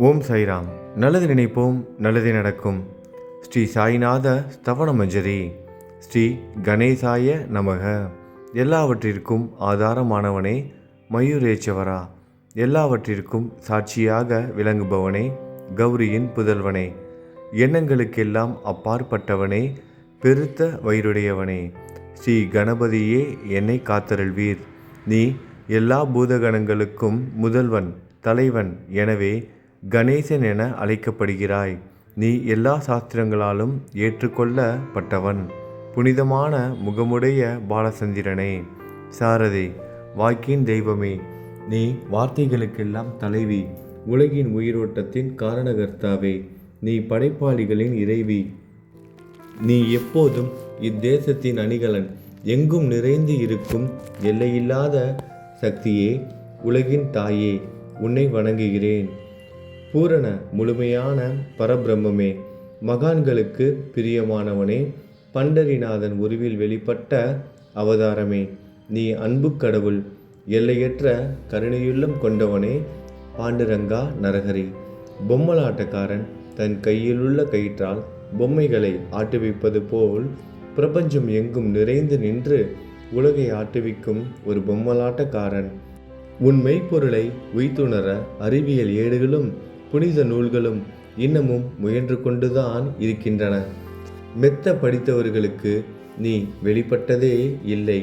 ஓம் சாய்ராம். நல்லது நினைப்போம், நல்லதே நடக்கும். ஸ்ரீ சாய்நாத ஸ்தவன மஞ்சரி. ஸ்ரீ கணேசாய நமக. எல்லாவற்றிற்கும் ஆதாரமானவனே, மயூரேச்சவரா, எல்லாவற்றிற்கும் சாட்சியாக விளங்குபவனே, கௌரியின் புதல்வனே, எண்ணங்களுக்கெல்லாம் அப்பாற்பட்டவனே, பெருத்த வயிறுடையவனே, ஸ்ரீ கணபதியே என்னை காத்தருள்வீர். நீ எல்லா பூதகணங்களுக்கும் முதல்வன், தலைவன். எனவே கணேசன் என அழைக்கப்படுகிறாய். நீ எல்லா சாஸ்திரங்களாலும் ஏற்றுக்கொள்ளப்பட்டவன். புனிதமான முகமுடைய பாலசந்திரனே, சாரதே, வாக்கின் தெய்வமே, நீ வார்த்தைகளுக்கெல்லாம் தலைவி, உலகின் உயிரோட்டத்தின் காரணகர்த்தாவே, நீ படைப்பாளிகளின் இறைவி, நீ எப்போதும் இத்தேசத்தின் அணிகலன், எங்கும் நிறைந்து இருக்கும் எல்லையில்லாத சக்தியே, உலகின் தாயே, உன்னை வணங்குகிறேன். பூரண முழுமையான பரபிரம்மே, மகான்களுக்கு பிரியமானவனே, பண்டரிநாதன் உருவில் வெளிப்பட்ட அவதாரமே, நீ அன்பு கடவுள், எல்லையற்ற கருணையுள்ளம் கொண்டவனே, பாண்டுரங்கா நரஹரி. பொம்மலாட்டக்காரன் தன் கையிலுள்ள கயிற்றால் பொம்மைகளை ஆட்டுவிப்பது போல் பிரபஞ்சம் எங்கும் நிறைந்து நின்று உலகை ஆட்டுவிக்கும் ஒரு பொம்மலாட்டக்காரன். உன் மெய்ப்பொருளை உய்த்துணர அறிவியல் ஏடுகளும் புனித நூல்களும் இன்னமும் முயன்று கொண்டுதான் இருக்கின்றன. மெத்த படித்தவர்களுக்கு நீ வெளிப்பட்டதே இல்லை.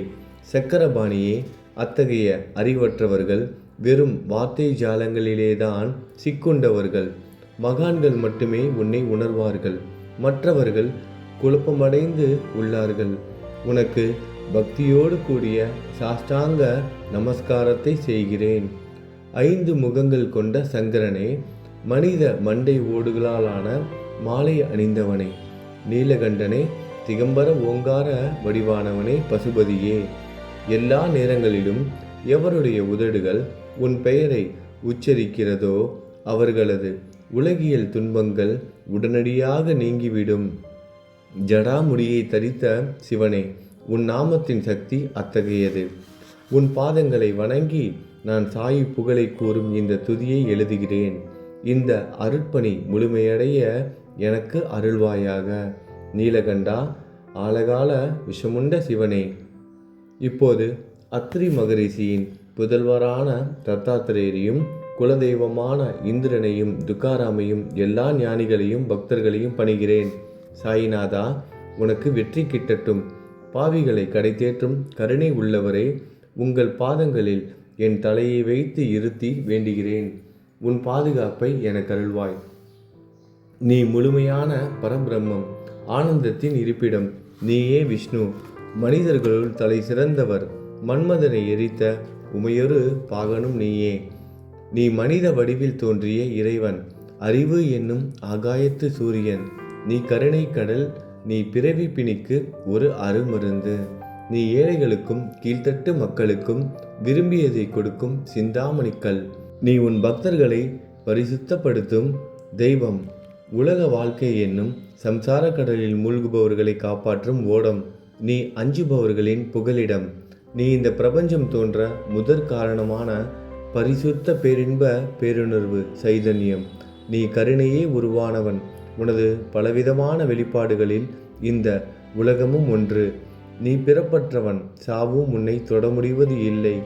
சக்கரபாணியே, அத்தகைய அறிவற்றவர்கள் வெறும் வார்த்தை ஜாலங்களிலேதான் சிக்குண்டவர்கள். மகான்கள் மட்டுமே உன்னை உணர்வார்கள். மற்றவர்கள் குழப்பமடைந்து உள்ளார்கள். உனக்கு பக்தியோடு கூடிய சாஷ்டாங்க நமஸ்காரத்தை செய்கிறேன். 5 முகங்கள் கொண்ட சங்கரனே, மனித மண்டை ஓடுகளாலான மாலை அணிந்தவனே, நீலகண்டனே, திகம்பர ஓங்கார வடிவானவனே, பசுபதியே, எல்லா நேரங்களிலும் எவருடைய உதடுகள் உன் பெயரை உச்சரிக்கிறதோ அவர்களது உலகியல் துன்பங்கள் உடனடியாக நீங்கிவிடும். ஜடாமுடியை தரித்த சிவனே, உன் நாமத்தின் சக்தி அத்தகையது. உன் பாதங்களை வணங்கி நான் சாயி புகழை கூறும் இந்த துதியை எழுதுகிறேன். இந்த அருட்பணி முழுமையடைய எனக்கு அருள்வாயாக. நீலகண்டா, ஆலகால விஷமுண்ட சிவனே. இப்போது அத்ரி மகரிஷியின் புதல்வரான தத்தாத்திரேயரையும் குலதெய்வமான இந்திரனையும் துக்காராமையும் எல்லா ஞானிகளையும் பக்தர்களையும் பணிகிறேன். சாயிநாதா, உனக்கு வெற்றி கிட்டட்டும். பாவிகளை கடைத்தேற்றும் கருணை உள்ளவரே, உங்கள் பாதங்களில் என் தலையை வைத்து இருத்தி வேண்டுகிறேன். உன் பாதுகாப்பை எனக்கு அருள்வாய். நீ முழுமையான பரபிரம்மம், ஆனந்தத்தின் இருப்பிடம். நீயே விஷ்ணு, மனிதர்களுள் தலை சிறந்தவர். மன்மதனை எரித்த உமையொரு பாகனும் நீயே. நீ மனித வடிவில் தோன்றிய இறைவன், அறிவு என்னும் ஆகாயத்து சூரியன். நீ கருணை கடல், நீ பிறவி பிணிக்கு ஒரு அருமருந்து. நீ ஏழைகளுக்கும் கீழ்த்தட்டு மக்களுக்கும் விரும்பியதை கொடுக்கும் சிந்தாமணிக்கல். நீ உன் பக்தர்களை பரிசுத்தப்படுத்தும் தெய்வம். உலக வாழ்க்கை என்னும் சம்சார கடலில் மூழ்குபவர்களை காப்பாற்றும் ஓடம். நீ அஞ்சுபவர்களின் புகலிடம். நீ இந்த பிரபஞ்சம் தோன்ற முதற் காரணமான பரிசுத்த பேரின்ப பேருணர்வு சைதன்யம். நீ கருணையே உருவானவன். உனது பலவிதமான வெளிப்பாடுகளில் இந்த உலகமும் ஒன்று. நீ பிறப்பற்றவன், சாவும் உன்னை தொட முடிவது இல்லை.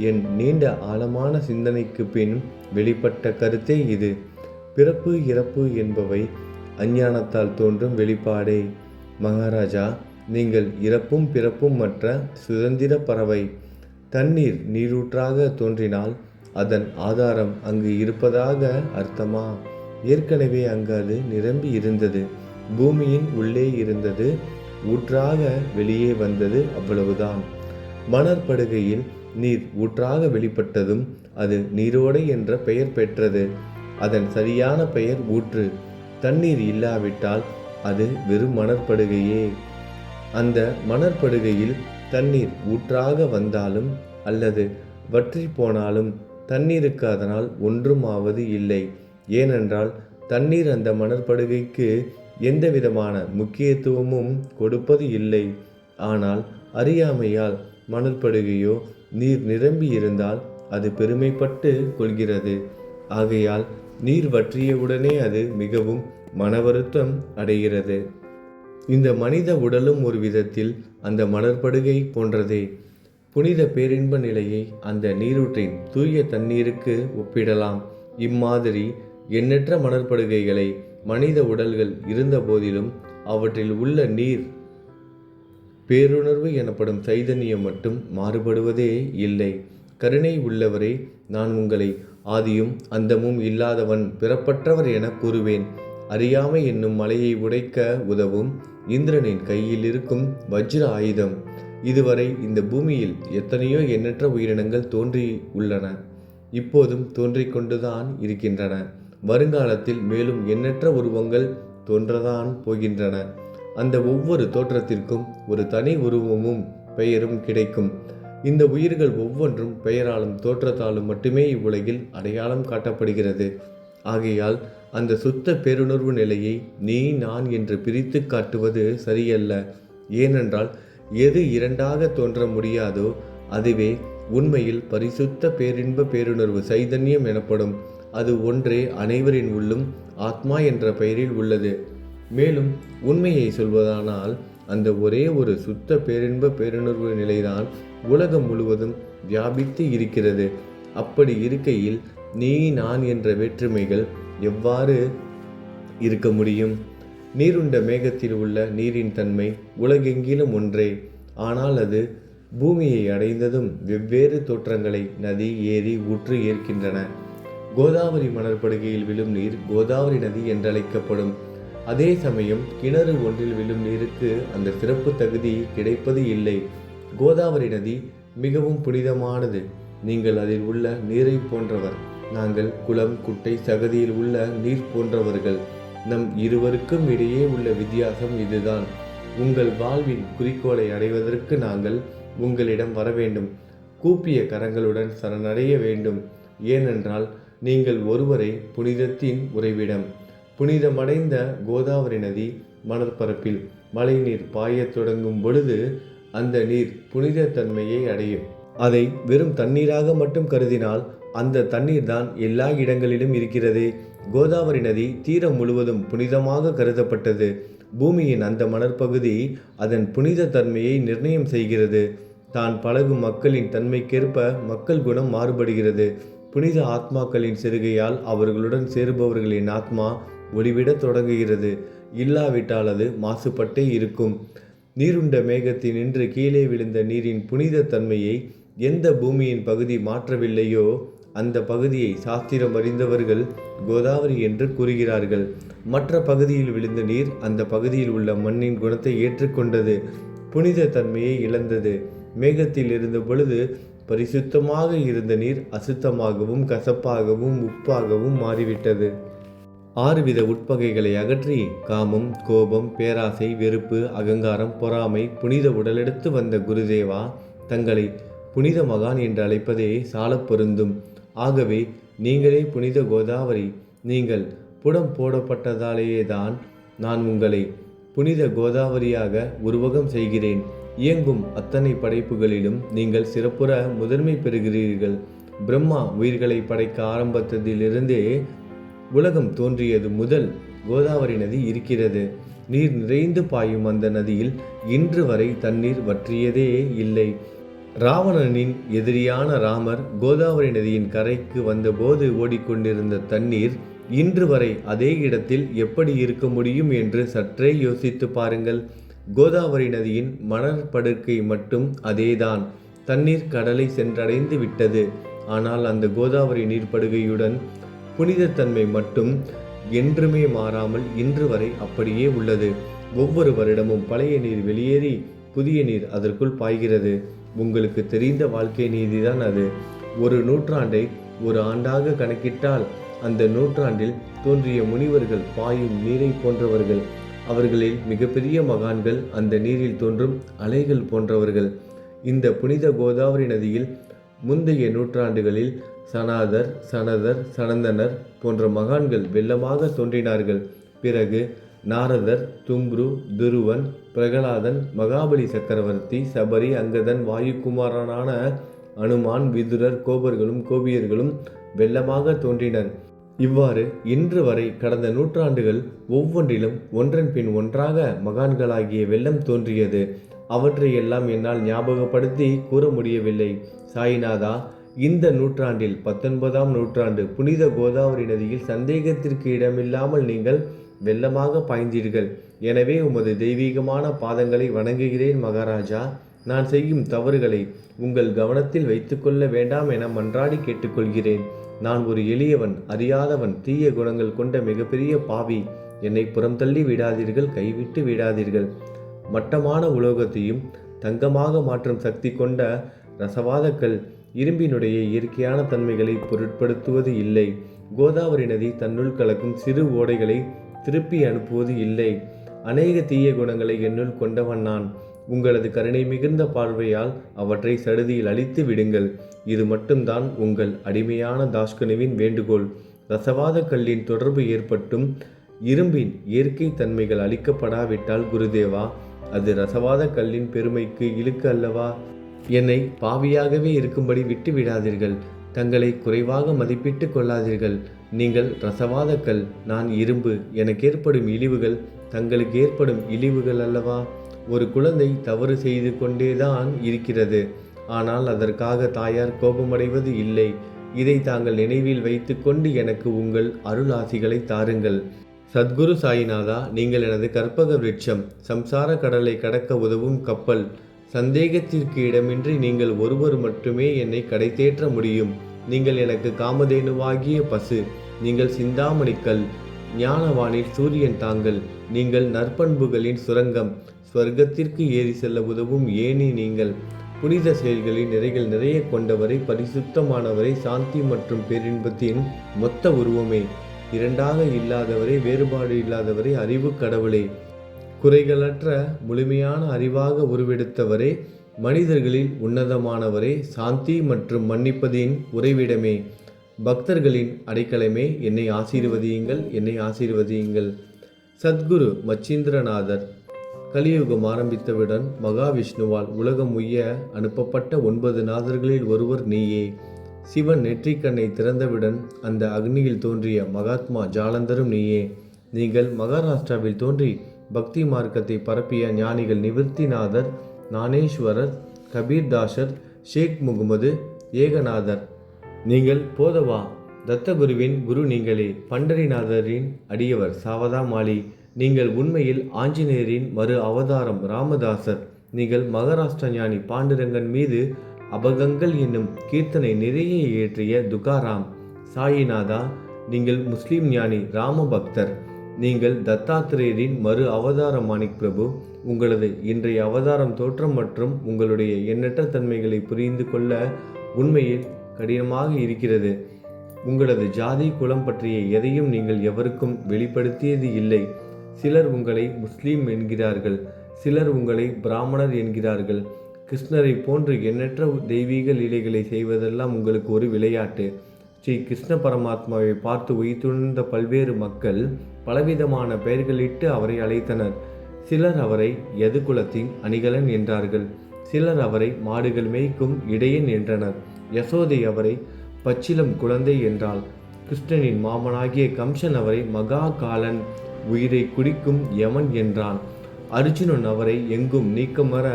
என் நீண்ட ஆழமான சிந்தனைக்கு பின் வெளிப்பட்ட கருத்தே இது. பிறப்பு இறப்பு என்பவை அஞ்ஞானத்தால் தோன்றும் வெளிப்பாடே. மகாராஜா, நீங்கள் இறப்பும் பிறப்பும் மற்ற சுதந்திர பறவை. தண்ணீர் நீரூற்றாக தோன்றினால் அதன் ஆதாரம் அங்கு இருப்பதாக அர்த்தமா? ஏற்கனவே அங்கு அது நிரம்பி இருந்தது. பூமியின் உள்ளே இருந்தது. ஊற்றாக வெளியே வந்தது, அவ்வளவுதான். மணற்படுகையில் நீர் ஊற்றாக வெளிப்பட்டதும் அது நீரோடை என்ற பெயர் பெற்றது. அதன் சரியான பெயர் ஊற்று. தண்ணீர் இல்லாவிட்டால் அது வெறும் மணற்படுகையே. அந்த மணற்படுகையில் தண்ணீர் ஊற்றாக வந்தாலும் அல்லது வற்றி போனாலும் தண்ணீருக்கு அதனால் ஒன்றும் ஆவது இல்லை. ஏனென்றால் தண்ணீர் அந்த மணற்படுகைக்கு எந்த விதமான முக்கியத்துவமும் கொடுப்பது இல்லை. ஆனால் அறியாமையால் மணற்படுகையோ நீர் நிரம்பி இருந்தால் அது பெருமைப்பட்டு கொள்கிறது. ஆகையால் நீர் வற்றியவுடனே அது மிகவும் மனவருத்தம் அடைகிறது. இந்த மனித உடலும் ஒரு விதத்தில் அந்த மணற்படுகை போன்றதே. புனித பேரின்ப நிலையை அந்த நீரூற்றின் தூய தண்ணீருக்கு ஒப்பிடலாம். இம்மாதிரி எண்ணற்ற மணற்படுகைகளை மனித உடல்கள் இருந்த போதிலும் அவற்றில் உள்ள நீர் பேருணர்வு எனப்படும் சைதன்யம் மட்டும் மாறுபடுவதே இல்லை. கருணை உள்ளவரே, நான் உங்களை ஆதியும் அந்தமும் இல்லாதவன், பிறப்பற்றவர் என கூறுவேன். அறியாமை என்னும் மலையை உடைக்க உதவும் இந்திரனின் கையில் இருக்கும் வஜ்ர ஆயுதம். இதுவரை இந்த பூமியில் எத்தனையோ எண்ணற்ற உயிரினங்கள் தோன்றி உள்ளன, இப்போதும் தோன்றிக் கொண்டுதான் இருக்கின்றன. வருங்காலத்தில் மேலும் எண்ணற்ற உருவங்கள் தோன்றதான் போகின்றன. அந்த ஒவ்வொரு தோற்றத்திற்கும் ஒரு தனி உருவமும் பெயரும் கிடைக்கும். இந்த உயிர்கள் ஒவ்வொன்றும் பெயராலும் தோற்றத்தாலும் மட்டுமே இவ்வுலகில் அடையாளம் காட்டப்படுகிறது. ஆகையால் அந்த சுத்த பேருணர்வு நிலையை நீ நான் என்று பிரித்து காட்டுவது சரியல்ல. ஏனென்றால் எது இரண்டாக தோன்ற முடியாதோ அதுவே உண்மையில் பரிசுத்த பேரின்ப பேருணர்வு சைதன்யம் எனப்படும். அது ஒன்றே அனைவரின் உள்ளும் ஆத்மா என்ற பெயரில் உள்ளது. மேலும் உண்மையை சொல்வதானால் அந்த ஒரே ஒரு சுத்த பேரின்ப பேருணர்வு நிலைதான் உலகம் முழுவதும் வியாபித்து இருக்கிறது. அப்படி இருக்கையில் நீ நான் என்ற வேற்றுமைகள் எவ்வாறு இருக்க முடியும்? நீருண்ட மேகத்தில் உள்ள நீரின் தன்மை உலகெங்கிலும் ஒன்றே. ஆனால் அது பூமியை அடைந்ததும் வெவ்வேறு தோற்றங்களை நதி, ஏரி, ஊற்று ஏற்கின்றன. கோதாவரி மணற்படுகையில் விழும் நீர் கோதாவரி நதி என்றழைக்கப்படும். அதே சமயம் கிணறு ஒன்றில் விழும் நீருக்கு அந்த சிறப்பு தகுதி கிடைப்பது இல்லை. கோதாவரி நதி மிகவும் புனிதமானது. நீங்கள் அதில் உள்ள நீரை போன்றவர். நாங்கள் குளம், குட்டை, சகதியில் உள்ள நீர் போன்றவர்கள். நம் இருவருக்கும் இடையே உள்ள வித்தியாசம் இதுதான். உங்கள் வாழ்வின் குறிக்கோளை அடைவதற்கு நாங்கள் உங்களிடம் வர வேண்டும். கூப்பிய கரங்களுடன் சரணடைய வேண்டும். ஏனென்றால் நீங்கள் ஒருவரை புனிதத்தின் உறைவிடம். புனிதமடைந்த கோதாவரி நதி மணற்பரப்பில் மழைநீர் பாயத் தொடங்கும் பொழுது அந்த நீர் புனித தன்மையை அடையும். அதை வெறும் தண்ணீராக மட்டும் கருதினால் அந்த தண்ணீர் தான் எல்லா இடங்களிலும் இருக்கிறது. கோதாவரி நதி தீரம் முழுவதும் புனிதமாக கருதப்பட்டது. பூமியின் அந்த மணற்பகுதி அதன் புனித தன்மையை நிர்ணயம் செய்கிறது. தான் பழகும் மக்களின் தன்மைக்கேற்ப மக்கள் குணம் மாறுபடுகிறது. புனித ஆத்மாக்களின் செருகையால் அவர்களுடன் சேருபவர்களின் ஆத்மா ஒளிவிடத் தொடங்குகிறது. இல்லாவிட்டால் அது மாசுபட்டே இருக்கும். நீருண்ட மேகத்தினின்று கீழே விழுந்த நீரின் புனித தன்மையை எந்த பூமியின் பகுதி மாற்றவில்லையோ அந்த பகுதியை சாஸ்திரம் அறிந்தவர்கள் கோதாவரி என்று கூறுகிறார்கள். மற்ற பகுதியில் விழுந்த நீர் அந்த பகுதியில் உள்ள மண்ணின் குணத்தை ஏற்றுக்கொண்டது, புனித தன்மையை இழந்தது. மேகத்தில் இருந்த பொழுது பரிசுத்தமாக இருந்த நீர் அசுத்தமாகவும் கசப்பாகவும் உப்பாகவும் மாறிவிட்டது. 6 வித உட்பகைகளை அகற்றி காமம், கோபம், பேராசை, வெறுப்பு, அகங்காரம், பொறாமை புனித உடலெடுத்து வந்த குருதேவா தங்களை புனித மகான் என்று அழைப்பதே சாலப் பொருந்தும். ஆகவே நீங்களே புனித கோதாவரி. நீங்கள் புடம் போடப்பட்டதாலேயேதான் நான் உங்களை புனித கோதாவரியாக உருவகம் செய்கிறேன். இயங்கும் அத்தனை படைப்புகளிலும் நீங்கள் சிறப்புற முதன்மை பெறுகிறீர்கள். பிரம்மா உயிர்களை படைக்க ஆரம்பித்ததிலிருந்தே உலகம் தோன்றியது முதல் கோதாவரி நதி இருக்கிறது. நீர் நிறைந்து பாயும் அந்த நதியில் இன்று வரை தண்ணீர் வற்றியதே இல்லை. ராவணனின் எதிரியான ராமர் கோதாவரி நதியின் கரைக்கு வந்தபோது ஓடிக்கொண்டிருந்த தண்ணீர் இன்று வரை அதே இடத்தில் எப்படி இருக்க முடியும் என்று சற்றே யோசித்து பாருங்கள். கோதாவரி நதியின் மணற்படுக்கை மட்டும் அதேதான். தண்ணீர் கடலை சென்றடைந்து விட்டது. ஆனால் அந்த கோதாவரி நீர்ப்படுகையுடன் புனிதத்தன்மை மட்டும் என்றுமே மாறாமல் இன்று வரை அப்படியே உள்ளது. ஒவ்வொரு வருடமும் பழைய நீர் வெளியேறி புதிய நீர் அதற்குள் பாய்கிறது. உங்களுக்கு தெரிந்த வாழ்க்கை நீதிதான் அது. ஒரு நூற்றாண்டை ஒரு ஆண்டாக கணக்கிட்டால் அந்த நூற்றாண்டில் தோன்றிய முனிவர்கள் பாயும் நீரை போன்றவர்கள். அவர்களில் மிகப்பெரிய மகான்கள் அந்த நீரில் தோன்றும் அலைகள் போன்றவர்கள். இந்த புனித கோதாவரி நதியில் முந்தைய நூற்றாண்டுகளில் சனாதர், சனதர், சனந்தனர் போன்ற மகான்கள் வெள்ளமாக தோன்றினார்கள். பிறகு நாரதர், தும்ரு, துருவன், பிரகலாதன், மகாபலி சக்கரவர்த்தி, சபரி, அங்கதன், வாயுகுமாரனான அனுமான், விதுரர், கோபர்களும் கோபியர்களும் வெள்ளமாக தோன்றினர். இவ்வாறு இன்று வரை கடந்த நூற்றாண்டுகள் ஒவ்வொன்றிலும் ஒன்றன் பின் ஒன்றாக மகான்களாகிய வெள்ளம் தோன்றியது. அவற்றையெல்லாம் என்னால் ஞாபகப்படுத்தி கூற முடியவில்லை. சாயிநாதா, இந்த நூற்றாண்டில் 19ஆம் நூற்றாண்டு புனித கோதாவரி நதியில் சந்தேகத்திற்கு இடமில்லாமல் நீங்கள் வெள்ளமாக பாய்ந்தீர்கள். எனவே உமது தெய்வீகமான பாதங்களை வணங்குகிறேன் மகாராஜா. நான் செய்யும் தவறுகளை உங்கள் கவனத்தில் வைத்துக்கொள்ள வேண்டாம் என மன்றாடி கேட்டுக்கொள்கிறேன். நான் ஒரு எளியவன், அறியாதவன், தீய குணங்கள் கொண்ட மிகப்பெரிய பாவி. என்னை புறம் தள்ளி விடாதீர்கள், கைவிட்டு விடாதீர்கள். மட்டமான உலோகத்தையும் தங்கமாக மாற்றும் சக்தி கொண்ட ரசவாதக்கல் இரும்பினுடைய இயற்கையான தன்மைகளை பொருட்படுத்துவது இல்லை. கோதாவரி நதி தன்னுள் கலக்கும் சிறு ஓடைகளை திருப்பி அனுப்புவது இல்லை. அநேக தீய குணங்களை என்னுள் கொண்டவன் நான். உங்களது கருணை மிகுந்த பார்வையால் அவற்றை சடுதியில் அழித்து விடுங்கள். இது மட்டும்தான் உங்கள் அடிமையான தாஸ்கனுவின் வேண்டுகோள். ரசவாத கல்லின் தொடர்பு ஏற்பட்டும் இரும்பின் இயற்கை தன்மைகள் அளிக்கப்படாவிட்டால் குருதேவா, அது ரசவாத கல்லின் பெருமைக்கு இழுக்கு அல்லவா? என்னை பாவியாகவே இருக்கும்படி விட்டு விடாதீர்கள். தங்களை குறைவாக மதிப்பிட்டு கொள்ளாதீர்கள். நீங்கள் ரசவாத கல், நான் இரும்பு. எனக்கு ஏற்படும் இழிவுகள் தங்களுக்கு ஏற்படும் இழிவுகள் அல்லவா? ஒரு குழந்தை தவறு செய்து கொண்டேதான் இருக்கிறது. ஆனால் அதற்காக தாயார் கோபமடைவது இல்லை. இதை தாங்கள் நினைவில் வைத்து கொண்டு எனக்கு உங்கள் அருள் ஆசிகளை தாருங்கள். சத்குரு சாயிநாதா, நீங்கள் எனது கற்பக விருட்சம், சம்சார கடலை கடக்க உதவும் கப்பல். சந்தேகத்திற்கு இடமின்றி நீங்கள் ஒருவர் மட்டுமே என்னை கடை தேற்ற முடியும். நீங்கள் எனக்கு காமதேனுவாகிய பசு. நீங்கள் சிந்தாமணிக்கல், ஞானவானில் சூரியன் தாங்கள். நீங்கள் நற்பண்புகளின் சுரங்கம், ஸ்வர்க்கத்திற்கு ஏறி செல்ல உதவும் ஏணி நீங்கள். புனித செயல்களின் நிறைகள் நிறைய கொண்டவரை, பரிசுத்தமானவரை, சாந்தி மற்றும் பேரின்பத்தின் மொத்த உருவமே, இரண்டாக இல்லாதவரே, வேறுபாடு இல்லாதவரே, அறிவு கடவுளே, குறைகளற்ற முழுமையான அறிவாக உருவெடுத்தவரே, மனிதர்களில் உன்னதமானவரே, சாந்தி மற்றும் மன்னிப்பதின் உறைவிடமே, பக்தர்களின் அடைக்கலமே, என்னை ஆசீர்வதியுங்கள், என்னை ஆசீர்வதியுங்கள். சத்குரு மச்சீந்திரநாதர். கலியுகம் ஆரம்பித்தவுடன் மகாவிஷ்ணுவால் உலகம் உய்ய அனுப்பப்பட்ட 9 நாதர்களில் ஒருவர் நீயே. சிவன் நெற்றிக்கண்ணை திறந்தவுடன் அந்த அக்னியில் தோன்றிய மகாத்மா ஜாலந்தரும் நீயே. நீங்கள் மகாராஷ்டிராவில் தோன்றி பக்தி மார்க்கத்தை பரப்பிய ஞானிகள் நிவர்த்திநாதர், ஞானேஸ்வரர், கபீர்தாசர், ஷேக் முகமது, ஏகநாதர். நீங்கள் போதவா தத்தகுருவின் குரு நீங்களே. பண்டரிநாதரின் அடியவர் சாவதா மாலி. நீங்கள் உண்மையில் ஆஞ்சநேயரின் மறு அவதாரம் ராமதாசர். நீங்கள் மகாராஷ்டிர ஞானி பாண்டுரங்கன் மீது அபகங்கள் என்னும் கீர்த்தனை நிறைய இயற்றிய துகாராம். சாயிநாதா, நீங்கள் முஸ்லிம் ஞானி ராம பக்தர். நீங்கள் தத்தாத்திரேயரின் மறு அவதாரம் மாணிக் பிரபு. உங்களது இன்றைய அவதாரம் தோற்றம் மற்றும் உங்களுடைய எண்ணற்ற தன்மைகளை புரிந்து கொள்ள உண்மையில் கடினமாக இருக்கிறது. உங்களது ஜாதி குலம் பற்றிய எதையும் நீங்கள் எவருக்கும் வெளிப்படுத்தியது இல்லை. சிலர் உங்களை முஸ்லீம் என்கிறார்கள், சிலர் உங்களை பிராமணர் என்கிறார்கள். கிருஷ்ணரை போன்று எண்ணற்ற தெய்வீக லீலைகளை செய்வதெல்லாம் உங்களுக்கு ஒரு விளையாட்டு. ஸ்ரீ கிருஷ்ண பரமாத்மாவை பார்த்து உயிர்த்துணர்ந்த பல்வேறு மக்கள் பலவிதமான பெயர்களிட்டு அவரை அழைத்தனர். சிலர் அவரை யதுகுலத்தின் அணிகலன் என்றார்கள். சிலர் அவரை மாடுகள் மேய்க்கும் இடையன் என்றனர். யசோதை அவரை பச்சிலம் குழந்தை என்றாள். கிருஷ்ணனின் மாமனாகிய கம்சன் அவரை மகா காலன், உயிரை குடிக்கும் யமன் என்றான். அர்ஜுனன் அவரை எங்கும் நீக்கமர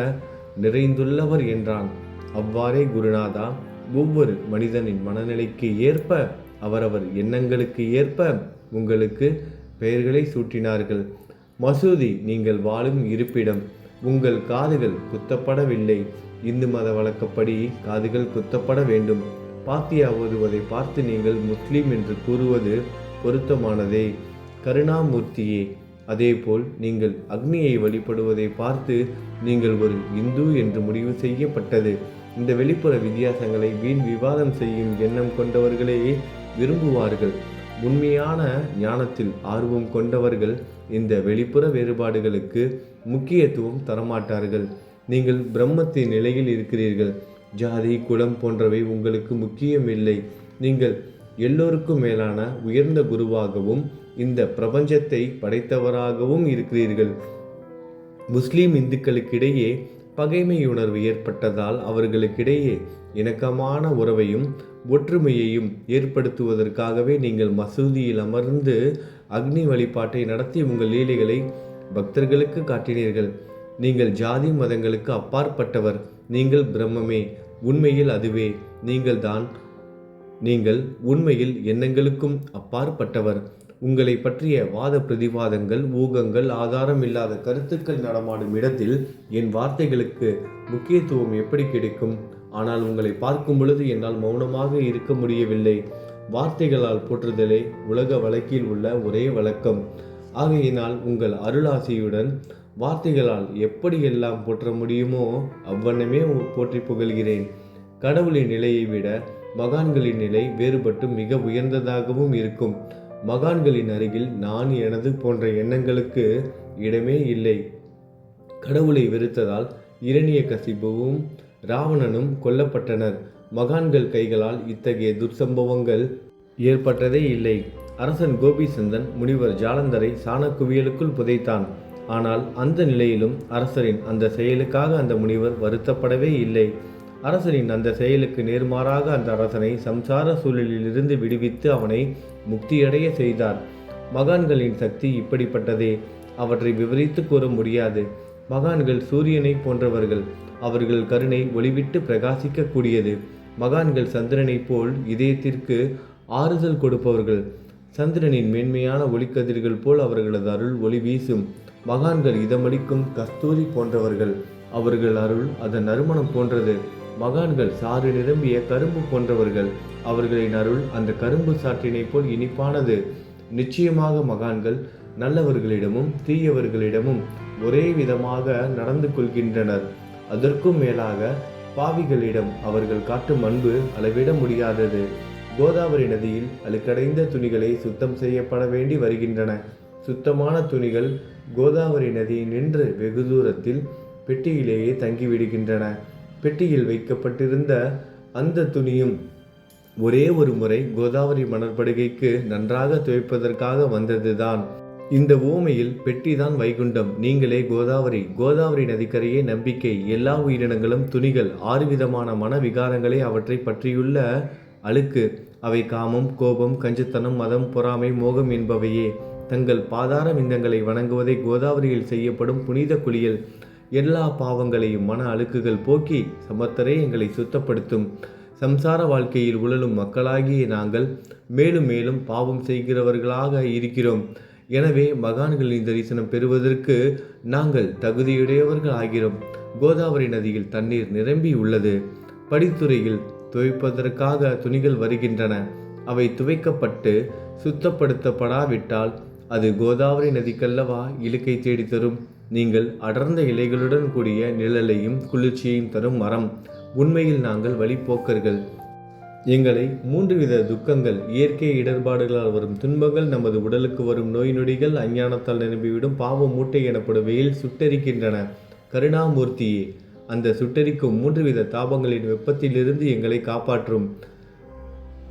நிறைந்துள்ளவர் என்றான். அவ்வாறே குருநாதா, ஒவ்வொரு மனிதனின் மனநிலைக்கு ஏற்ப, அவரவர் எண்ணங்களுக்கு ஏற்ப உங்களுக்கு பெயர்களை சூட்டினார்கள். மசூதி நீங்கள் வாழும் இருப்பிடம். உங்கள் காதுகள் குத்தப்படவில்லை. இந்து மத வழக்கப்படி காதுகள் குத்தப்பட வேண்டும். பாத்தியா ஓதுவதை பார்த்து நீங்கள் முஸ்லீம் என்று கூறுவது பொருத்தமானதே. கருணாமூர்த்தியே, அதேபோல் நீங்கள் அக்னியை வழிபடுவதை பார்த்து நீங்கள் ஒரு இந்து என்று முடிவு செய்யப்பட்டது. இந்த வெளிப்புற வித்தியாசங்களை வீண் விவாதம் செய்யும் எண்ணம் கொண்டவர்களே விரும்புவார்கள். உண்மையான ஞானத்தில் ஆர்வம் கொண்டவர்கள் இந்த வெளிப்புற வேறுபாடுகளுக்கு முக்கியத்துவம் தரமாட்டார்கள். நீங்கள் பிரம்மத்தின் நிலையில் இருக்கிறீர்கள். ஜாதி குலம் போன்றவை உங்களுக்கு முக்கியமில்லை. நீங்கள் எல்லோருக்கும் மேலான உயர்ந்த குருவாகவும் இந்த பிரபஞ்சத்தை படைத்தவராகவும் இருக்கிறீர்கள். முஸ்லீம் இந்துக்களுக்கிடையே பகைமை உணர்வு ஏற்பட்டதால் அவர்களுக்கிடையே இணக்கமான உறவையும் ஒற்றுமையையும் ஏற்படுத்துவதற்காகவே நீங்கள் மசூதியில் அமர்ந்து அக்னி வழிபாட்டை நடத்தி உங்கள் லீலைகளை பக்தர்களுக்கு காட்டினீர்கள். நீங்கள் ஜாதி மதங்களுக்கு அப்பாற்பட்டவர். நீங்கள் பிரம்மமே. உண்மையில் அதுவே நீங்கள் உண்மையில் எண்ணங்களுக்கும் அப்பாற்பட்டவர். உங்களை பற்றிய வாத பிரதிவாதங்கள், ஊகங்கள், ஆதாரம் இல்லாத கருத்துக்கள் நடமாடும் இடத்தில் என் வார்த்தைகளுக்கு முக்கியத்துவம் எப்படி கிடைக்கும்? ஆனால் உங்களை பார்க்கும் பொழுது என்னால் மௌனமாக இருக்க முடியவில்லை. வார்த்தைகளால் போற்றுதலே உலக வழக்கில் உள்ள ஒரே வழக்கம். ஆகையினால் உங்கள் அருளாசியுடன் வார்த்தைகளால் எப்படியெல்லாம் போற்ற முடியுமோ அவ்வண்ணமே போற்றி புகழ்கிறேன். கடவுளின் நிலையை விட மகான்களின் நிலை வேறுபட்டு மிக உயர்ந்ததாகவும் இருக்கும். மகான்களின் அருகில் நான், எனது போன்ற எண்ணங்களுக்கு இடமே இல்லை. கடவுளை வெறுத்ததால் இரணியகசிபுவும் ராவணனும் கொல்லப்பட்டனர். மகான்கள் கைகளால் இத்தகைய துர்சம்பவங்கள் ஏற்பட்டதே இல்லை. அரசன் கோபிசந்தன் முனிவர் ஜாலந்தரை சாணக்குவியலுக்குள் புதைத்தான். ஆனால் அந்த நிலையிலும் அரசரின் அந்த செயலுக்காக அந்த முனிவர் வருத்தப்படவே இல்லை. அரசனின் அந்த செயலுக்கு நேர்மாறாக அந்த அரசனை சம்சார சூழலிலிருந்து விடுவித்து அவனை முக்தியடைய செய்தார். மகான்களின் சக்தி இப்படிப்பட்டதே. அவற்றை விவரித்து கூற முடியாது. மகான்கள் சூரியனை போன்றவர்கள். அவர்கள் கருணை ஒளிவிட்டு பிரகாசிக்கக்கூடியது. மகான்கள் சந்திரனை போல் இதயத்திற்கு ஆறுதல் கொடுப்பவர்கள். சந்திரனின் மேன்மையான ஒளிக்கதிர்கள் போல் அவர்களது அருள் ஒளி வீசும். மகான்கள் இதமளிக்கும் கஸ்தூரி போன்றவர்கள். அவர்கள் அருள் அதன் நறுமணம் போன்றது. மகான்கள் சாறு நிரம்பிய கரும்பு போன்றவர்கள். அவர்களின் அருள் அந்த கரும்பு சாற்றினை போல் இனிப்பானது. நிச்சயமாக மகான்கள் நல்லவர்களிடமும் தீயவர்களிடமும் ஒரே விதமாக நடந்து கொள்கின்றனர். அதற்கும் மேலாக பாவிகளிடம் அவர்கள் காட்டும் அன்பு அளவிட முடியாதது. கோதாவரி நதியில் அழுக்கடைந்த துணிகளை சுத்தம் செய்யப்பட வேண்டி வருகின்றன. சுத்தமான துணிகள் கோதாவரி நதியில் நின்று வெகு தூரத்தில் பெட்டியிலேயே தங்கிவிடுகின்றன. பெட்டியில் வைக்கப்பட்டிருந்த அந்த துணியும் ஒரே ஒரு முறை கோதாவரி மணற்படுகைக்கு நன்றாக துவைப்பதற்காக வந்ததுதான். இந்த ஊமையில் பெட்டிதான் வைகுண்டம், நீங்களே கோதாவரி. கோதாவரி நதிக்கரையே நம்பிக்கை. எல்லா உயிரினங்களும் துணிகள். 6 விதமான மன விகாரங்களே அவற்றை பற்றியுள்ள அழுக்கு. அவை காமம், கோபம், கஞ்சத்தனம், மதம், பொறாமை, மோகம் என்பவையே. தங்கள் பாதார விந்தங்களை வணங்குவதை கோதாவரியில் செய்யப்படும் புனித குளியல் எல்லா பாவங்களையும் மன அழுக்குகள் போக்கி சமத்தரே எங்களை சுத்தப்படுத்தும். சம்சார வாழ்க்கையில் உழலும் மக்களாகிய நாங்கள் மேலும் மேலும் பாவம் செய்கிறவர்களாக இருக்கிறோம். எனவே மகான்களின் தரிசனம் பெறுவதற்கு நாங்கள் தகுதியுடையவர்கள் ஆகிறோம். கோதாவரி நதியில் தண்ணீர் நிரம்பி உள்ளது. படித்துறையில் துவைப்பதற்காக துணிகள் வருகின்றன. அவை துவைக்கப்பட்டு சுத்தப்படுத்தப்படாவிட்டால் அது கோதாவரி நதிக்கல்லவா இழுக்கை தேடி தரும். நீங்கள் அடர்ந்த இலைகளுடன் கூடிய நிழலையும் குளிர்ச்சியையும் தரும் மரம். உண்மையில் நாங்கள் வழிப்போக்கர்கள். எங்களை 3 வித துக்கங்கள், இயற்கை இடர்பாடுகளால் வரும் துன்பங்கள், நமது உடலுக்கு வரும் நோய் நொடிகள், அஞ்ஞானத்தால் நிரம்பிவிடும் பாவ மூட்டை எனப்படும் வெயில் சுட்டரிக்கின்றன. கருணாமூர்த்தியே, அந்த சுட்டரிக்கும் 3 வித தாபங்களின் வெப்பத்திலிருந்து எங்களை காப்பாற்றும்.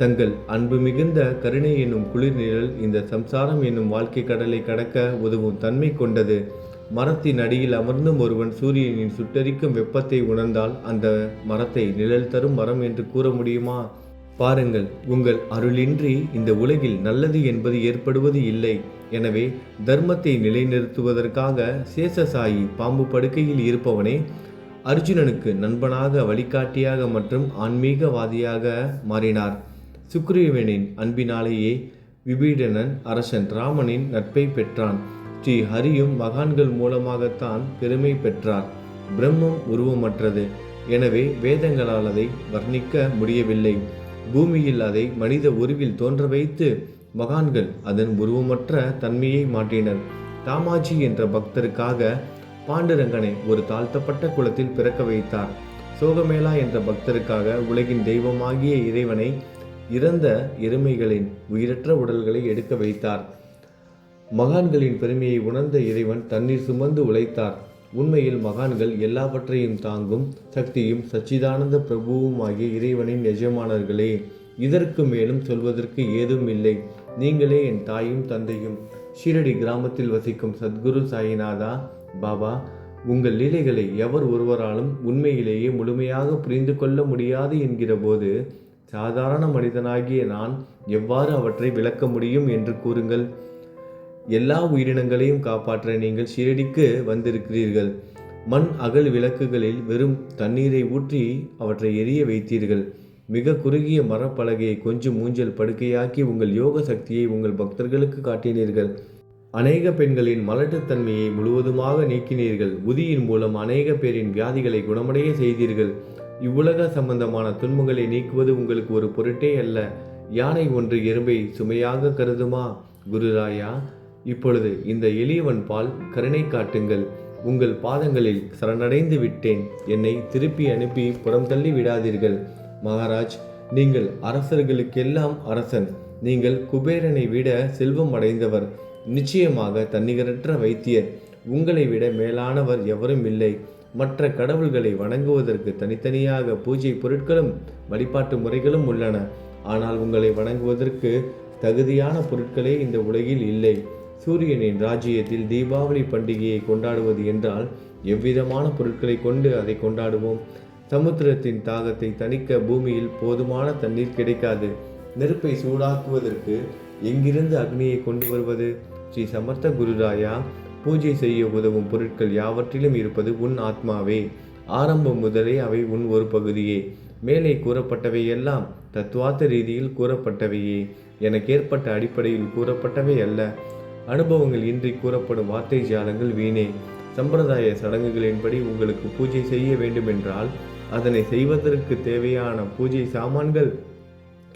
தங்கள் அன்பு மிகுந்த கருணை என்னும் குளிர் நிழல் இந்த சம்சாரம் என்னும் வாழ்க்கை கடலை கடக்க உதவும் தன்மை கொண்டது. மரத்தின் அடியில் அமர்ந்தும் ஒருவன் சூரியனின் சுட்டரிக்கும் வெப்பத்தை உணர்ந்தால் அந்த மரத்தை நிழல் தரும் மரம் என்று கூற முடியுமா? பாருங்கள், உங்கள் அருளின்றி இந்த உலகில் நல்லது என்பது ஏற்படுவது இல்லை. எனவே தர்மத்தை நிலைநிறுத்துவதற்காக சேஷசாயி பாம்பு படுக்கையில் இருப்பவனே அர்ஜுனனுக்கு நண்பனாக, வழிகாட்டியாக மற்றும் ஆன்மீகவாதியாக மாறினார். சுக்ரீவனின் அன்பினாலேயே விபீடனன் அரசன் ராமனின் நட்பை பெற்றான். ஸ்ரீ ஹரியும் மகான்கள் மூலமாகத்தான் பெருமை பெற்றார். பிரம்மம் உருவமற்றது. எனவே வேதங்களால் அதை வர்ணிக்க முடியவில்லை. பூமியில் அதை மனித உருவில் தோன்ற வைத்து மகான்கள் அதன் உருவமற்ற தன்மையை மாற்றினர். தாமாஜி என்ற பக்தருக்காக பாண்டுரங்கனை ஒரு தாழ்த்தப்பட்ட குலத்தில் பிறக்க வைத்தார். சோகமேளா என்ற பக்தருக்காக உலகின் தெய்வமாகிய இறைவனை இறந்த எருமைகளின் உயிரற்ற உடல்களை எடுக்க வைத்தார். மகான்களின் பெருமையை உணர்ந்த இறைவன் தண்ணீர் சுமந்து உழைத்தார். உண்மையில் மகான்கள் எல்லாவற்றையும் தாங்கும் சக்தியும் சச்சிதானந்த பிரபுவும் ஆகிய இறைவனின் எஜமானர்களே. இதற்கு மேலும் சொல்வதற்கு ஏதும் இல்லை. நீங்களே என் தாயும் தந்தையும். ஷீரடி கிராமத்தில் வசிக்கும் சத்குரு சாயிநாதா பாபா, உங்கள் லீலைகளை எவர் ஒருவராலும் உண்மையிலேயே முழுமையாக புரிந்து கொள்ள முடியாது என்கிற போது சாதாரண மனிதனாகிய நான் எவ்வாறு அவற்றை விளக்க முடியும் என்று கூறுங்கள். எல்லா உயிரினங்களையும் காப்பாற்ற நீங்கள் ஷீரடிக்கு வந்திருக்கிறீர்கள். மண் அகல் விளக்குகளில் வெறும் தண்ணீரை ஊற்றி அவற்றை எரிய வைத்தீர்கள். மிக குறுகிய மரப்பலகையை கொஞ்சம் ஊஞ்சல் படுக்கையாக்கி உங்கள் யோக சக்தியை உங்கள் பக்தர்களுக்கு காட்டினீர்கள். அநேக பெண்களின் மலட்டுத்தன்மையை முழுவதுமாக நீக்கினீர்கள். உதியின் மூலம் அநேக பேரின் வியாதிகளை குணமடைய செய்தீர்கள். இவ்வுலக சம்பந்தமான துன்பங்களை நீக்குவது உங்களுக்கு ஒரு பொருட்டே அல்ல. யானை ஒன்று எறும்பை சுமையாக கருதுமா? குருராயா, இப்பொழுது இந்த எளியவன் பால் கருணை காட்டுங்கள். உங்கள் பாதங்களில் சரணடைந்து விட்டேன். என்னை திருப்பி அனுப்பி புறம் தள்ளி விடாதீர்கள். மகாராஜ், நீங்கள் அரசர்களுக்கெல்லாம் அரசன். நீங்கள் குபேரனை விட செல்வம் அடைந்தவர். நிச்சயமாக தன்னிகரற்ற வைத்தியர். உங்களை விட மேலானவர் எவரும் இல்லை. மற்ற கடவுள்களை வணங்குவதற்கு தனித்தனியாக பூஜை பொருட்களும் வழிபாட்டு முறைகளும் உள்ளன. ஆனால் உங்களை வணங்குவதற்கு தகுதியான பொருட்களே இந்த உலகில் இல்லை. சூரியனின் ராஜ்யத்தில் தீபாவளி பண்டிகையை கொண்டாடுவது என்றால் எவ்விதமான பொருட்களை கொண்டு அதை கொண்டாடுவோம்? சமுத்திரத்தின் தாகத்தை தணிக்க பூமியில் போதுமான தண்ணீர் கிடைக்காது. நெருப்பை சூடாக்குவதற்கு எங்கிருந்து அக்னியை கொண்டு வருவது? ஸ்ரீ சமர்த்த குருராயா, பூஜை செய்ய உதவும் பொருட்கள் யாவற்றிலும் இருப்பது உன் ஆத்மாவே. ஆரம்பம் முதலே அவை உன் ஒரு பகுதியே. மேலே கூறப்பட்டவை எல்லாம் தத்துவார்த்த ரீதியில் கூறப்பட்டவையே. எனக்கு ஏற்பட்ட அடிப்படையில் கூறப்பட்டவை அல்ல. அனுபவங்கள் இன்றி கூறப்படும் வார்த்தை ஜாலங்கள் வீணே. சம்பிரதாய சடங்குகளின்படி உங்களுக்கு பூஜை செய்ய வேண்டுமென்றால் அதனை செய்வதற்கு தேவையான பூஜை சாமான்கள்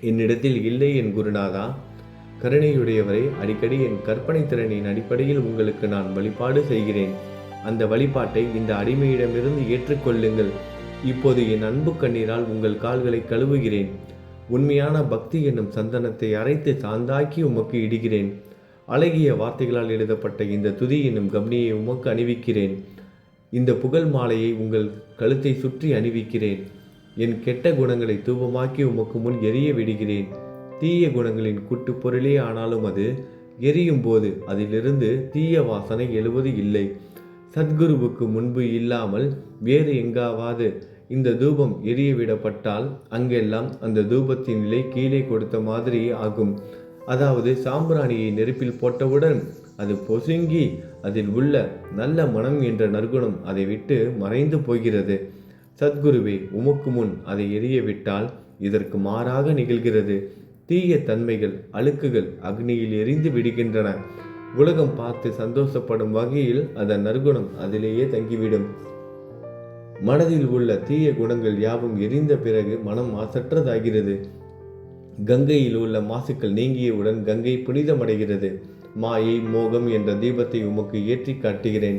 என்னிடத்தில் இல்லை என் குருநாதா. கருணையுடையவரை, அடிக்கடி என் கற்பனை திறனின் அடிப்படையில் உங்களுக்கு நான் வழிபாடு செய்கிறேன். அந்த வழிபாட்டை இந்த அடிமையிடமிருந்து ஏற்றுக்கொள்ளுங்கள். இப்போது என் அன்பு கண்ணீரால் உங்கள் கால்களை கழுவுகிறேன். உண்மையான பக்தி என்னும் சந்தனத்தை அரைத்து சாந்தாக்கி உமக்கு இடுகிறேன். அழகிய வார்த்தைகளால் எழுதப்பட்ட இந்த துதி என்னும் கம்னியை உமக்கு அணிவிக்கிறேன். இந்த புகழ் மாலையை உங்கள் கழுத்தை சுற்றி அணிவிக்கிறேன். என் கெட்ட குணங்களை தூபமாக்கி உமக்கு முன் எரிய விடுகிறேன். தீய குணங்களின் கூட்டுப்பொருளே ஆனாலும் அது எரியும் போது அதிலிருந்து தீய வாசனை எழுவது இல்லை. சத்குருவுக்கு முன்பு இல்லாமல் வேறு எங்காவது இந்த தூபம் எரிய விடப்பட்டால் அங்கெல்லாம் அந்த தூபத்தின் நிலை கீழே கொடுத்த மாதிரி ஆகும். அதாவது சாம்பிராணியை நெருப்பில் போட்டவுடன் அது பொசுங்கி அதில் உள்ள நல்ல மனம் என்ற நற்குணம் அதை விட்டு மறைந்து போகிறது. சத்குருவே, உமக்கு முன் அதை எரிய விட்டால் இதற்கு மாறாக நிகழ்கிறது. தீய தன்மைகள், அழுக்குகள் அக்னியில் எரிந்து விடுகின்றன. உலகம் பார்த்து சந்தோஷப்படும் வகையில் அதன் நற்குணம் அதிலேயே தங்கிவிடும். மனதில் உள்ள தீய குணங்கள் யாவும் எரிந்த பிறகு மனம் மாசற்றதாகிறது. கங்கையில் உள்ள மாசுக்கள் நீங்கியவுடன் கங்கை புனிதமடைகிறது. மாயை, மோகம் என்ற தீபத்தை உமக்கு ஏற்றி காட்டுகிறேன்.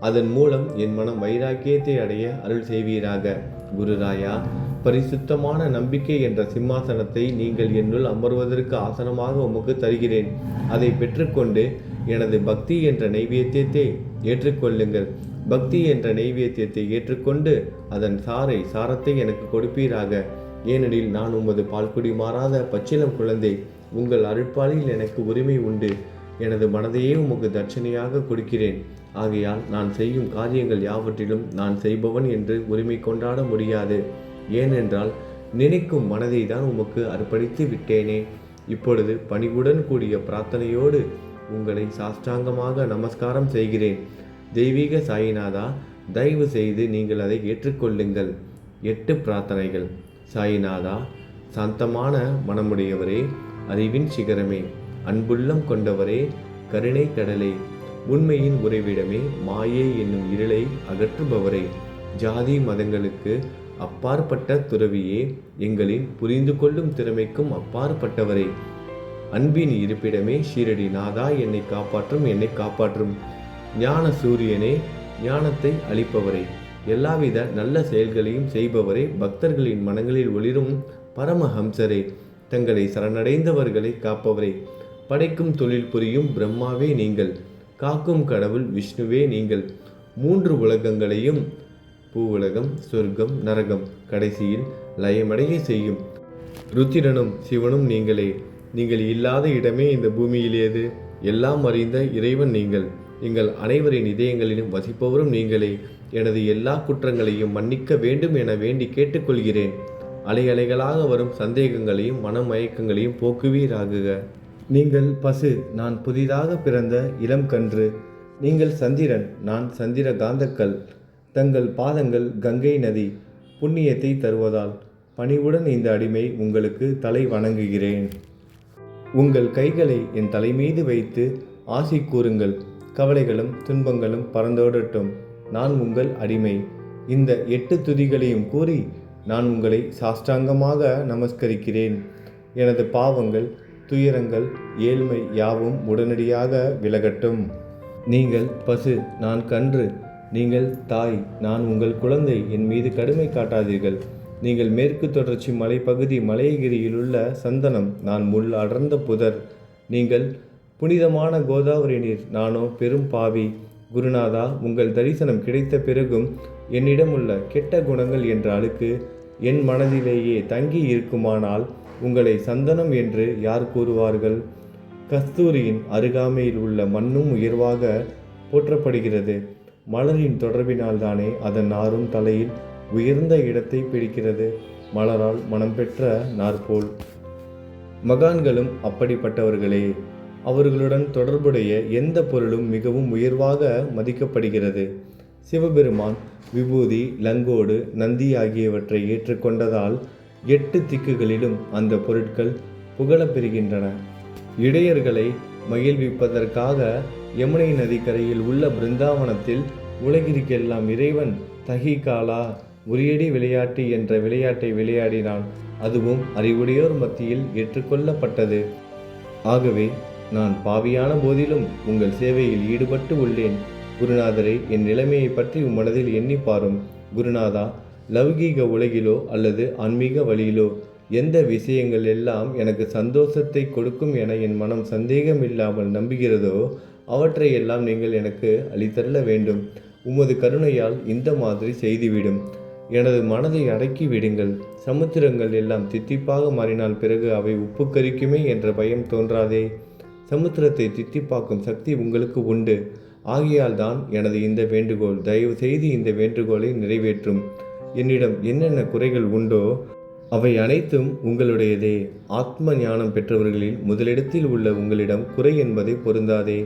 அதன் மூலம் என் மனம் வைராக்கியத்தை அடைய அருள் செய்வீராக. குருராயா, பரிசுத்தமான நம்பிக்கை என்ற சிம்மாசனத்தை நீங்கள் என்னுள் அமர்வதற்கு ஆசனமாக உமக்கு தருகிறேன். அதை பெற்றுக்கொண்டு எனது பக்தி என்ற நைவேத்தியத்தை ஏற்றுக்கொள்ளுங்கள். பக்தி என்ற நைவேத்தியத்தை ஏற்றுக்கொண்டு அதன் சாரத்தை எனக்கு கொடுப்பீராக. ஏனெனில் நான் உமது பால்குடி மாறாத பச்சிலம் குழந்தை. உங்கள் அருட்பாலில் எனக்கு உரிமை உண்டு. எனது மனதையே உமக்கு தட்சணையாக கொடுக்கிறேன். ஆகையால் நான் செய்யும் காரியங்கள் யாவற்றிலும் நான் செய்பவன் என்று உரிமை கொண்டாட முடியாது. ஏனென்றால் நினைக்கும் மனதை தான் உமக்கு அர்ப்பணித்து விட்டேனே. இப்பொழுது பணிவுடன் கூடிய பிரார்த்தனையோடு உங்களை சாஷ்டாங்கமாக நமஸ்காரம் செய்கிறேன். தெய்வீக சாயிநாதா, தயவு செய்து நீங்கள் அதை ஏற்றுக்கொள்ளுங்கள். 8 பிரார்த்தனைகள். சாயிநாதா, சாந்தமான மனமுடையவரே, அறிவின் சிகரமே, அன்புள்ளம் கொண்டவரே, கருணை கடலே, உண்மையின் உறைவிடமே, மாயை என்னும் இருளை அகற்றுபவரே, ஜாதி மதங்களுக்கு அப்பாற்பட்ட துறவியே, எங்களின் புரிந்து கொள்ளும் திறமைக்கும் அப்பாற்பட்டவரே, அன்பின் இருப்பிடமே, ஷீரடி நாதா, என்னை காப்பாற்றும் ஞான சூரியனே, ஞானத்தை அளிப்பவரே, எல்லாவித நல்ல செயல்களையும் செய்பவரே, பக்தர்களின் மனங்களில் ஒளிரும் பரமஹம்சரே, தங்களை சரணடைந்தவர்களை காப்பவரே, படைக்கும் தொழில் புரியும் பிரம்மாவே நீங்கள், காக்கும் கடவுள் விஷ்ணுவே நீங்கள், 3 உலகங்களையும், பூவுலகம், சொர்க்கம், நரகம், கடைசியில் லயமடைய செய்யும் ருத்திரனும் சிவனும் நீங்களே. நீங்கள் இல்லாத இடமே இந்த பூமியில் ஏது? எல்லாம் அறிந்த இறைவன் நீங்கள். எங்கள் அனைவரின் இதயங்களிலும் வசிப்பவரும் நீங்களே. எனது எல்லா குற்றங்களையும் மன்னிக்க வேண்டும் என வேண்டி கேட்டுக்கொள்கிறேன். அலைகளாக வரும் சந்தேகங்களையும் மனமயக்கங்களையும் போக்குவீராகுக. நீங்கள் பசு, நான் புதிதாக பிறந்த இளம் கன்று. நீங்கள் சந்திரன், நான் சந்திர காந்தக்கல். தங்கள் பாதங்கள் கங்கை நதி, புண்ணியத்தை தருவதால் பணிவுடன் இந்த அடிமை உங்களுக்கு தலை வணங்குகிறேன். உங்கள் கைகளை என் தலைமீது வைத்து ஆசி கூறுங்கள். கவலைகளும் துன்பங்களும் பறந்தோடட்டும். நான் உங்கள் அடிமை. இந்த 8 துதிகளையும் கூறி நான் உங்களை சாஷ்டாங்கமாக நமஸ்கரிக்கிறேன். எனது பாவங்கள், துயரங்கள், ஏழ்மை யாவும் உடனடியாக விலகட்டும். நீங்கள் பசு, நான் கன்று. நீங்கள் தாய், நான் உங்கள் குழந்தை. என் மீது கடுமை காட்டாதீர்கள். நீங்கள் மேற்கு தொடர்ச்சி மலைப்பகுதி மலையகிரியிலுள்ள சந்தனம், நான் முள் அடர்ந்த புதர். நீங்கள் புனிதமான கோதாவரி நீர், நானோ பெரும் பாவி. குருநாதா, உங்கள் தரிசனம் கிடைத்த பிறகும் என்னிடமுள்ள கெட்ட குணங்கள் என்ற அழுக்கு என் மனதிலேயே தங்கி இருக்குமானால் உங்களை சந்தனம் என்று யார் கூறுவார்கள்? கஸ்தூரியின் அருகாமையில் உள்ள மண்ணும் உயர்வாக போற்றப்படுகிறது. மலரின் தொடர்பினால்தானே அதன் நாரும் தலையில் உயர்ந்த இடத்தை பிடிக்கிறது. மலரால் மனம் பெற்ற நாற்போல். மகான்களும் அப்படிப்பட்டவர்களே. அவர்களுடன் தொடர்புடைய எந்த பொருளும் மிகவும் உயர்வாக மதிக்கப்படுகிறது. சிவபெருமான் விபூதி, லங்கோடு, நந்தி ஆகியவற்றை ஏற்றுக்கொண்டதால் 8 திக்குகளிலும் அந்த பொருட்கள் புகழப்பெறுகின்றன. இடையர்களை மகிழ்விப்பதற்காக யமுனை நதிக்கரையில் உள்ள பிருந்தாவனத்தில் உலகிற்கெல்லாம் இறைவன் தகிகாலா உரியடி விளையாட்டு என்ற விளையாட்டை விளையாடினான். அதுவும் அறிவுடையோர் மத்தியில் ஏற்றுக்கொள்ளப்பட்டது. ஆகவே நான் பாவியான போதிலும் உங்கள் சேவையில் ஈடுபட்டு உள்ளேன். குருநாதரை, என் நிலைமையை பற்றி மனதில் எண்ணி பாரும். குருநாதா, லௌகீக உலகிலோ அல்லது ஆன்மீக வழியிலோ எந்த விஷயங்கள் எல்லாம் எனக்கு சந்தோஷத்தை கொடுக்கும் என என் மனம் சந்தேகமில்லாமல் நம்புகிறதோ அவற்றையெல்லாம் நீங்கள் எனக்கு அளித்தள்ள வேண்டும். உமது கருணையால் இந்த மாதிரி செய்துவிடும். எனது மனதை அடக்கி விடுங்கள். சமுத்திரங்கள் எல்லாம் தித்திப்பாக மாறினால் பிறகு அவை உப்பு கரிக்குமே என்ற பயம் தோன்றாதே. சமுத்திரத்தை தித்திப்பாக்கும் சக்தி உங்களுக்கு உண்டு. ஆகையால் தான் எனது இந்த வேண்டுகோள். தயவு செய்து இந்த வேண்டுகோளை நிறைவேற்றும். என்னிடம் என்னென்ன குறைகள் உண்டோ அவை அனைத்தும் உங்களுடையதே. ஆத்ம ஞானம் பெற்றவர்களில் முதலிடத்தில் உள்ள உங்களிடம் குறை என்பதை பொருந்தாதே.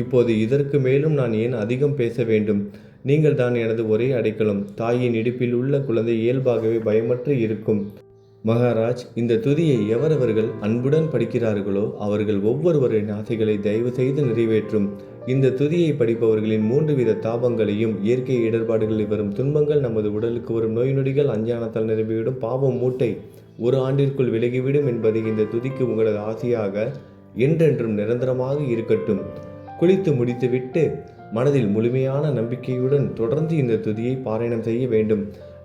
இப்போது இதற்கு மேலும் நான் ஏன் அதிகம் பேச வேண்டும்? நீங்கள் தான் எனது ஒரே அடைக்கலம். தாயின் இடுப்பில் உள்ள குழந்தை இயல்பாகவே பயமற்று இருக்கும். மகாராஜ், இந்த துதியை எவரவர்கள் அன்புடன் படிக்கிறார்களோ அவர்கள் ஒவ்வொருவரின் ஆசைகளை தயவு செய்து நிறைவேற்றும். இந்த துதியை படிப்பவர்களின் 3 வித தாபங்களையும், இயற்கை இடர்பாடுகளில் வரும் துன்பங்கள், நமது உடலுக்கு வரும் நோய் நொடிகள், அஞ்ஞானத்தால் நிரம்பிவிடும் பாவம் மூட்டை 1 ஆண்டிற்குள் விலகிவிடும் என்பதை இந்த துதிக்கு உங்களது ஆசையாக என்றென்றும் நிரந்தரமாக இருக்கட்டும். குளித்து முடித்துவிட்டு மனதில் முழுமையான நம்பிக்கையுடன் தொடர்ந்து இந்த துதியை பாராயணம் செய்ய வேண்டும்.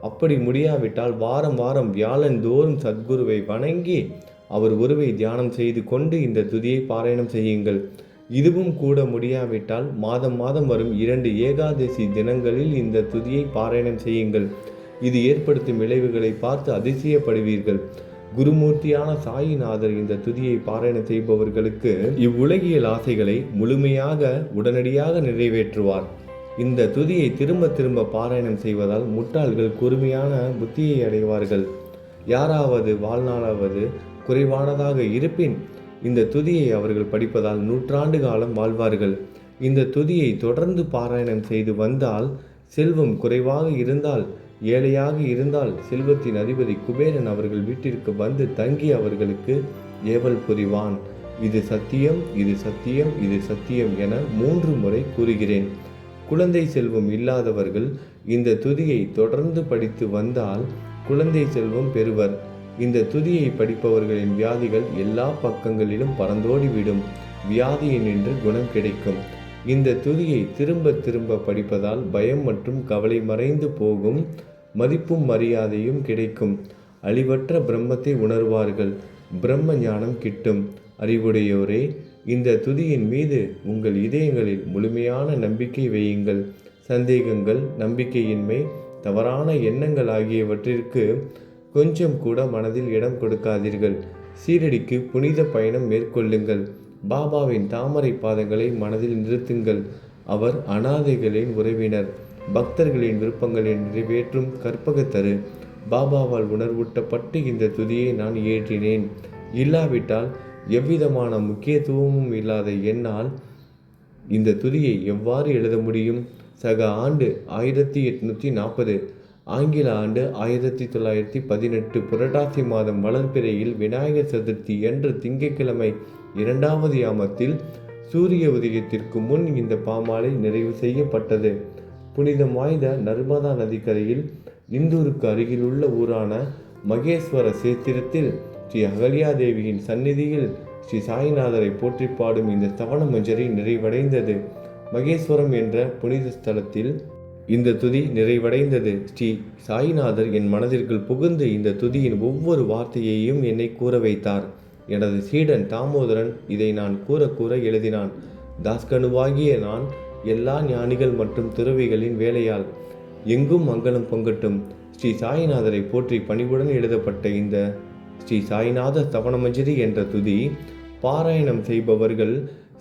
அப்படி முடியாவிட்டால் வாரம் வாரம் வியாழந்தோறும் சத்குருவை வணங்கி அவர் உருவை தியானம் செய்து கொண்டு இந்த துதியை பாராயணம் செய்யுங்கள். இதுவும் கூட முடியாவிட்டால் மாதம் மாதம் வரும் 2 ஏகாதசி தினங்களில் இந்த துதியை பாராயணம் செய்யுங்கள். இது ஏற்படுத்தும் விளைவுகளை பார்த்து அதிசயப்படுவீர்கள். குருமூர்த்தியான சாயிநாதர் இந்த துதியை பாராயணம் செய்பவர்களுக்கு இவ்வுலகியல் ஆசைகளை முழுமையாக உடனடியாக நிறைவேற்றுவார். இந்த துதியை திரும்ப திரும்ப பாராயணம் செய்வதால் முட்டாள்கள் கூர்மையான புத்தியை அடைவார்கள். யாராவது வாழ்நாளாவது குறைவானதாக இருப்பின் இந்த துதியை அவர்கள் படிப்பதால் 100 ஆண்டு காலம் வாழ்வார்கள். இந்த துதியை தொடர்ந்து பாராயணம் செய்து வந்தால், செல்வம் குறைவாக இருந்தால், ஏழையாக இருந்தால், செல்வத்தின் அதிபதி குபேரன் அவர்கள் வீட்டிற்கு வந்து தங்கி அவர்களுக்கு ஏவல் புரிவான். இது சத்தியம், இது சத்தியம், இது சத்தியம் என 3 முறை கூறுகிறேன். குழந்தை செல்வம் இல்லாதவர்கள் இந்த துதியை தொடர்ந்து படித்து வந்தால் குழந்தை செல்வம் பெறுவர். இந்த துதியை படிப்பவர்களின் வியாதிகள் எல்லா பக்கங்களிலும் பறந்தோடிவிடும். வியாதியினின்று குணம் கிடைக்கும். இந்த துதியை திரும்ப திரும்ப படிப்பதால் பயம் மற்றும் கவலை மறைந்து போகும். மதிப்பும் மரியாதையும் கிடைக்கும். அழிவற்ற பிரம்மத்தை உணர்வார்கள். பிரம்ம ஞானம் கிட்டும். அறிவுடையோரே, இந்த துதியின் மீது உங்கள் இதயங்களில் முழுமையான நம்பிக்கை வையுங்கள். சந்தேகங்கள், நம்பிக்கையின்மை, தவறான எண்ணங்கள் ஆகியவற்றிற்கு கொஞ்சம் கூட மனதில் இடம் கொடுக்காதீர்கள். சீரடிக்கு புனித பயணம் மேற்கொள்ளுங்கள். பாபாவின் தாமரை பாதங்களை மனதில் நிறுத்துங்கள். அவர் அனாதைகளின் உறவினர், பக்தர்களின் விருப்பங்களை நிறைவேற்றும் கற்பகத்தரு. பாபாவால் உணர்வூட்டப்பட்டு இந்த துதியை நான் இயற்றினேன். இல்லாவிட்டால் எவ்விதமான முக்கியத்துவமும் இல்லாத என்னால் இந்த துதியை எவ்வாறு எழுத முடியும்? சக ஆண்டு 1840, ஆங்கில ஆண்டு 1918 புரட்டாசி மாதம் வளர்பிறையில் விநாயகர் சதுர்த்தி என்று திங்கட்கிழமை 2வது யாமத்தில் சூரிய உதயத்திற்கு முன் இந்த பாமாலை நிறைவு செய்யப்பட்டது. புனிதம் வாய்ந்த நர்மதா நதிக்கரையில் இந்தூருக்கு அருகிலுள்ள ஊரான மகேஸ்வர சேத்திரத்தில் ஸ்ரீ அகல்யாதேவியின் சந்நிதியில் ஸ்ரீ சாய்நாதரை போற்றி பாடும் இந்த ஸ்தவன மஞ்சரி நிறைவடைந்தது. மகேஸ்வரம் என்ற புனித ஸ்தலத்தில் இந்த துதி நிறைவடைந்தது. ஸ்ரீ சாய்நாதர் என் மனதிற்குள் புகுந்து இந்த துதியின் ஒவ்வொரு வார்த்தையையும் என்னை கூற வைத்தார். எனது சீடன் தாமோதரன் இதை நான் கூற எழுதினான். தாஸ்கனுவாகிய நான் எல்லா ஞானிகள் மற்றும் துறவிகளின் வேலையால் எங்கும் மங்களம் பொங்கட்டும். ஸ்ரீ சாய்நாதரை போற்றி பணிவுடன் எழுதப்பட்ட இந்த ஸ்ரீ சாய்நாத ஸ்தவனமஞ்சரி என்ற துதி பாராயணம் செய்பவர்கள்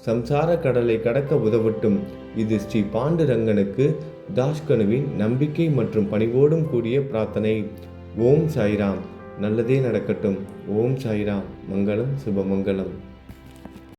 சம்சார கடலை கடக்க உதவட்டும். இது ஸ்ரீ பாண்டுரங்கனுக்கு தாஸ்கனுவின் நம்பிக்கை மற்றும் பணிவோடும் கூடிய பிரார்த்தனை. ஓம் சாய்ராம். நல்லதே நடக்கட்டும். ஓம் சாய்ராம். மங்களம் சுபமங்கலம்.